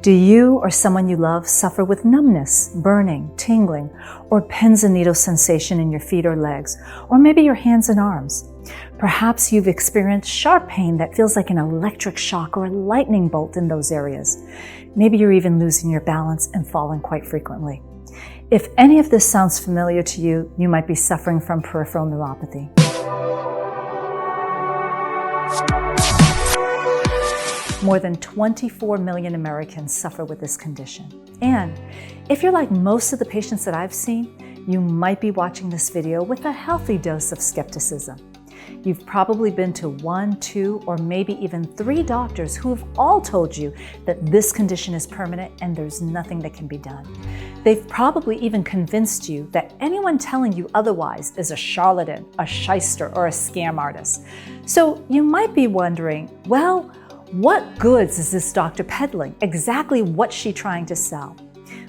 Do you or someone you love suffer with numbness, burning, tingling, or pins and needles sensation in your feet or legs, or maybe your hands and arms? Perhaps you've experienced sharp pain that feels like an electric shock or a lightning bolt in those areas. Maybe you're even losing your balance and falling quite frequently. If any of this sounds familiar to you, you might be suffering from peripheral neuropathy. More than 24 million Americans suffer with this condition. And if you're like most of the patients that I've seen, you might be watching this video with a healthy dose of skepticism. You've probably been to 1, 2, or maybe even 3 doctors who have all told you that this condition is permanent and there's nothing that can be done. They've probably even convinced you that anyone telling you otherwise is a charlatan, a shyster, or a scam artist. So you might be wondering, well, what goods is this doctor peddling? Exactly what's she trying to sell?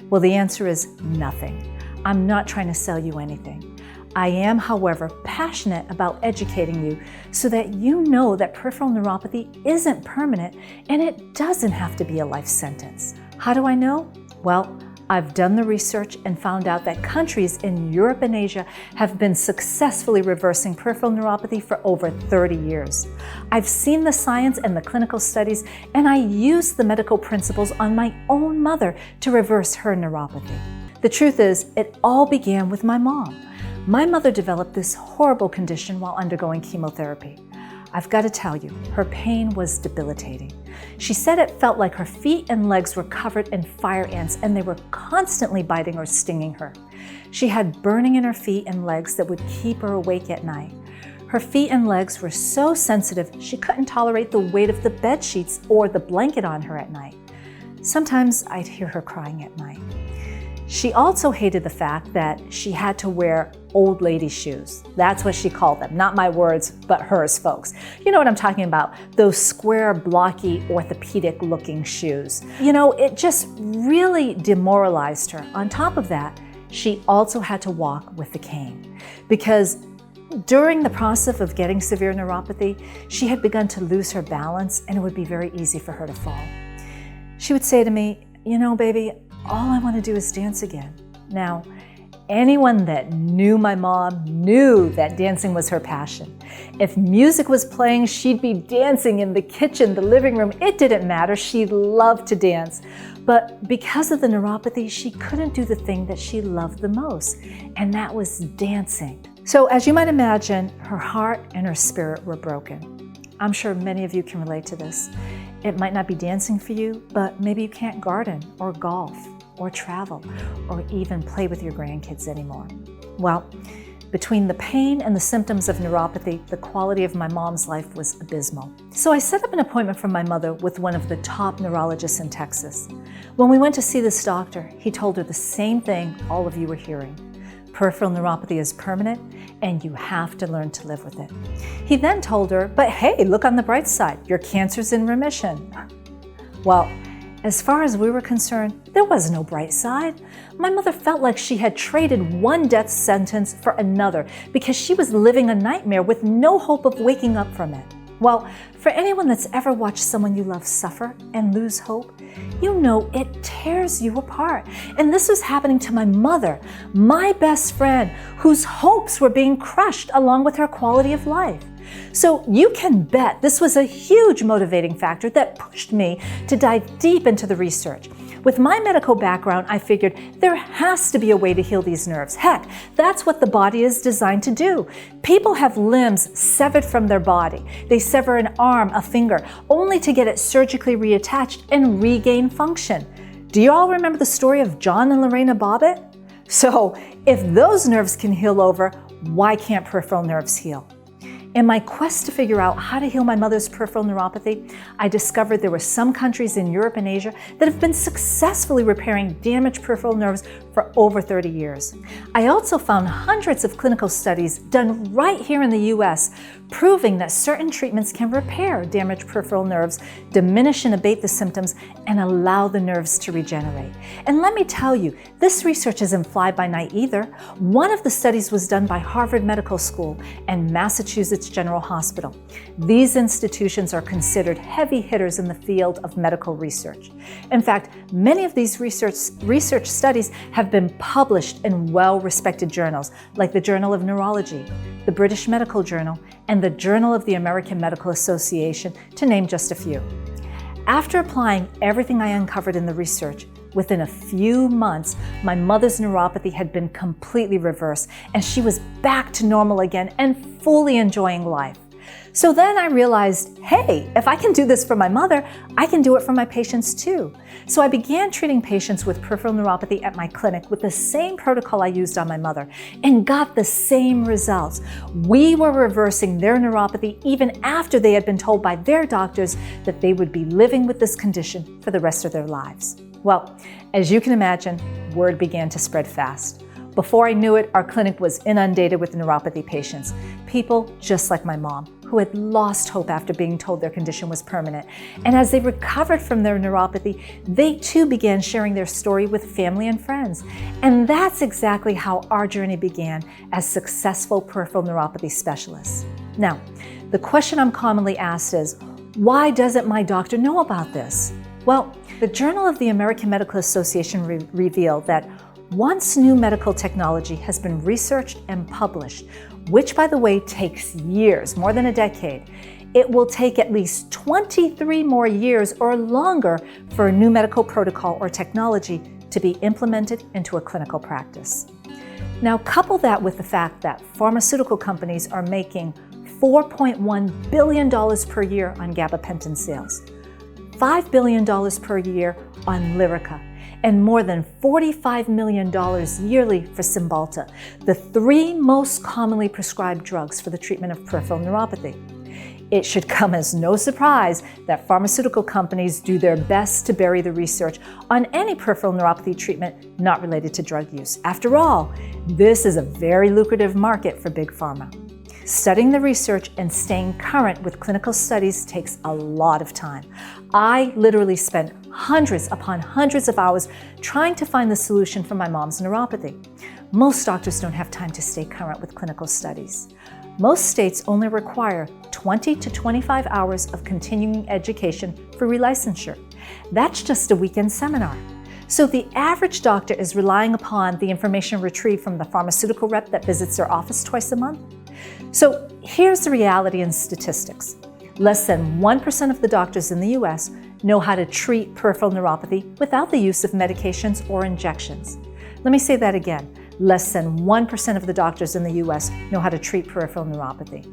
Well, the answer is nothing. I'm not trying to sell you anything. I am, however, passionate about educating you so that you know that peripheral neuropathy isn't permanent and it doesn't have to be a life sentence. How do I know? Well, I've done the research and found out that countries in Europe and Asia have been successfully reversing peripheral neuropathy for over 30 years. I've seen the science and the clinical studies, and I used the medical principles on my own mother to reverse her neuropathy. The truth is, it all began with my mom. My mother developed this horrible condition while undergoing chemotherapy. I've got to tell you, her pain was debilitating. She said it felt like her feet and legs were covered in fire ants and they were constantly biting or stinging her. She had burning in her feet and legs that would keep her awake at night. Her feet and legs were so sensitive she couldn't tolerate the weight of the bed sheets or the blanket on her at night. Sometimes I'd hear her crying at night. She also hated the fact that she had to wear old lady shoes. That's what she called them. Not my words, but hers, folks. You know what I'm talking about. Those square, blocky, orthopedic-looking shoes. You know, it just really demoralized her. On top of that, she also had to walk with the cane because during the process of getting severe neuropathy, she had begun to lose her balance and it would be very easy for her to fall. She would say to me, you know, baby, all I want to do is dance again. Now, anyone that knew my mom knew that dancing was her passion. If music was playing, she'd be dancing in the kitchen, the living room. It didn't matter. She loved to dance. But because of the neuropathy, she couldn't do the thing that she loved the most, and that was dancing. So as you might imagine, her heart and her spirit were broken. I'm sure many of you can relate to this. It might not be dancing for you, but maybe you can't garden or golf or travel or even play with your grandkids anymore. Well, between the pain and the symptoms of neuropathy, the quality of my mom's life was abysmal. So I set up an appointment for my mother with one of the top neurologists in Texas. When we went to see this doctor, he told her the same thing all of you were hearing. Peripheral neuropathy is permanent and you have to learn to live with it. He then told her, but hey, look on the bright side, your cancer's in remission. Well, as far as we were concerned, there was no bright side. My mother felt like she had traded one death sentence for another because she was living a nightmare with no hope of waking up from it. Well, for anyone that's ever watched someone you love suffer and lose hope, you know it tears you apart. And this was happening to my mother, my best friend, whose hopes were being crushed along with her quality of life. So you can bet this was a huge motivating factor that pushed me to dive deep into the research. With my medical background, I figured there has to be a way to heal these nerves. Heck, that's what the body is designed to do. People have limbs severed from their body. They sever an arm, a finger, only to get it surgically reattached and regain function. Do you all remember the story of John and Lorena Bobbitt? So if those nerves can heal over, why can't peripheral nerves heal? In my quest to figure out how to heal my mother's peripheral neuropathy, I discovered there were some countries in Europe and Asia that have been successfully repairing damaged peripheral nerves for over 30 years. I also found hundreds of clinical studies done right here in the US proving that certain treatments can repair damaged peripheral nerves, diminish and abate the symptoms, and allow the nerves to regenerate. And let me tell you, this research isn't fly by night either. One of the studies was done by Harvard Medical School and Massachusetts Massachusetts General Hospital. These institutions are considered heavy hitters in the field of medical research. In fact, many of these research studies have been published in well-respected journals like the Journal of Neurology, the British Medical Journal, and the Journal of the American Medical Association, to name just a few. After applying everything I uncovered in the research, within a few months, my mother's neuropathy had been completely reversed, and she was back to normal again and fully enjoying life. So then I realized, hey, if I can do this for my mother, I can do it for my patients too. So I began treating patients with peripheral neuropathy at my clinic with the same protocol I used on my mother and got the same results. We were reversing their neuropathy even after they had been told by their doctors that they would be living with this condition for the rest of their lives. Well, as you can imagine, word began to spread fast. Before I knew it, our clinic was inundated with neuropathy patients, people just like my mom, who had lost hope after being told their condition was permanent. And as they recovered from their neuropathy, they too began sharing their story with family and friends. And that's exactly how our journey began as successful peripheral neuropathy specialists. Now, the question I'm commonly asked is, why doesn't my doctor know about this? Well, the Journal of the American Medical Association revealed that once new medical technology has been researched and published, which by the way takes years, more than a decade, it will take at least 23 more years or longer for a new medical protocol or technology to be implemented into a clinical practice. Now couple that with the fact that pharmaceutical companies are making $4.1 billion per year on gabapentin sales, $5 billion per year on Lyrica, and more than $45 million yearly for Cymbalta, the three most commonly prescribed drugs for the treatment of peripheral neuropathy. It should come as no surprise that pharmaceutical companies do their best to bury the research on any peripheral neuropathy treatment not related to drug use. After all, this is a very lucrative market for big pharma. Studying the research and staying current with clinical studies takes a lot of time. I literally spent hundreds upon hundreds of hours trying to find the solution for my mom's neuropathy. Most doctors don't have time to stay current with clinical studies. Most states only require 20 to 25 hours of continuing education for relicensure. That's just a weekend seminar. So the average doctor is relying upon the information retrieved from the pharmaceutical rep that visits their office twice a month. So here's the reality in statistics. Less than 1% of the doctors in the US know how to treat peripheral neuropathy without the use of medications or injections. Let me say that again. Less than 1% of the doctors in the US know how to treat peripheral neuropathy.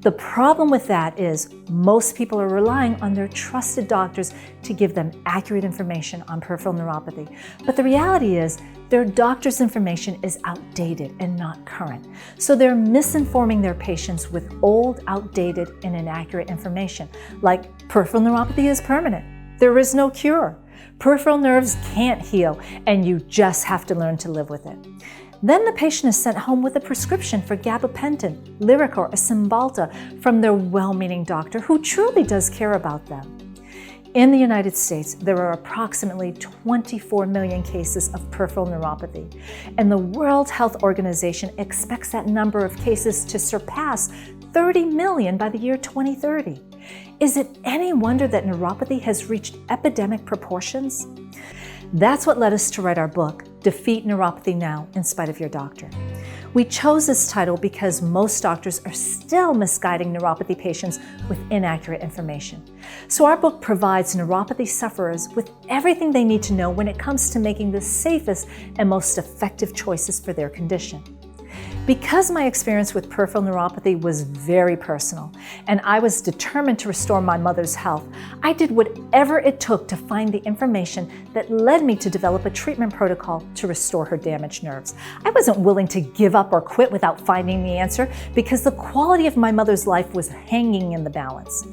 The problem with that is most people are relying on their trusted doctors to give them accurate information on peripheral neuropathy. But the reality is their doctor's information is outdated and not current. So they're misinforming their patients with old, outdated, and inaccurate information, like peripheral neuropathy is permanent. There is no cure. Peripheral nerves can't heal, and you just have to learn to live with it. Then the patient is sent home with a prescription for gabapentin, Lyrica, or Cymbalta from their well-meaning doctor who truly does care about them. In the United States, there are approximately 24 million cases of peripheral neuropathy, and the World Health Organization expects that number of cases to surpass 30 million by the year 2030. Is it any wonder that neuropathy has reached epidemic proportions? That's what led us to write our book, Defeat Neuropathy Now in Spite of Your Doctor. We chose this title because most doctors are still misguiding neuropathy patients with inaccurate information. So our book provides neuropathy sufferers with everything they need to know when it comes to making the safest and most effective choices for their condition. Because my experience with peripheral neuropathy was very personal, and I was determined to restore my mother's health, I did whatever it took to find the information that led me to develop a treatment protocol to restore her damaged nerves. I wasn't willing to give up or quit without finding the answer because the quality of my mother's life was hanging in the balance.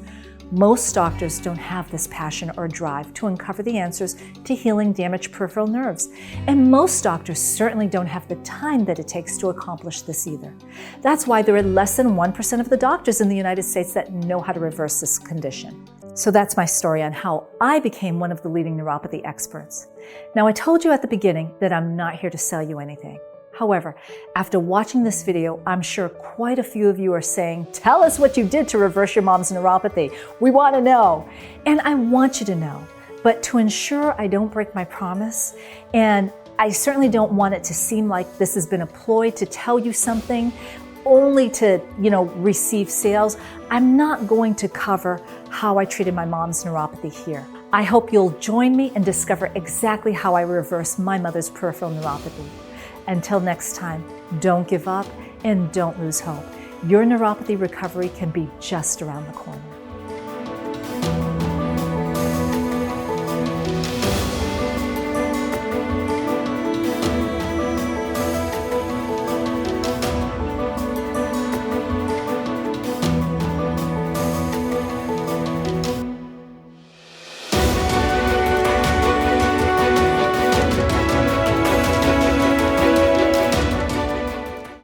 Most doctors don't have this passion or drive to uncover the answers to healing damaged peripheral nerves. And most doctors certainly don't have the time that it takes to accomplish this either. That's why there are less than 1% of the doctors in the United States that know how to reverse this condition. So that's my story on how I became one of the leading neuropathy experts. Now, I told you at the beginning that I'm not here to sell you anything. However, after watching this video, I'm sure quite a few of you are saying, tell us what you did to reverse your mom's neuropathy. We want to know. And I want you to know. But to ensure I don't break my promise, and I certainly don't want it to seem like this has been a ploy to tell you something only to, receive sales, I'm not going to cover how I treated my mom's neuropathy here. I hope you'll join me and discover exactly how I reversed my mother's peripheral neuropathy. Until next time, don't give up and don't lose hope. Your neuropathy recovery can be just around the corner.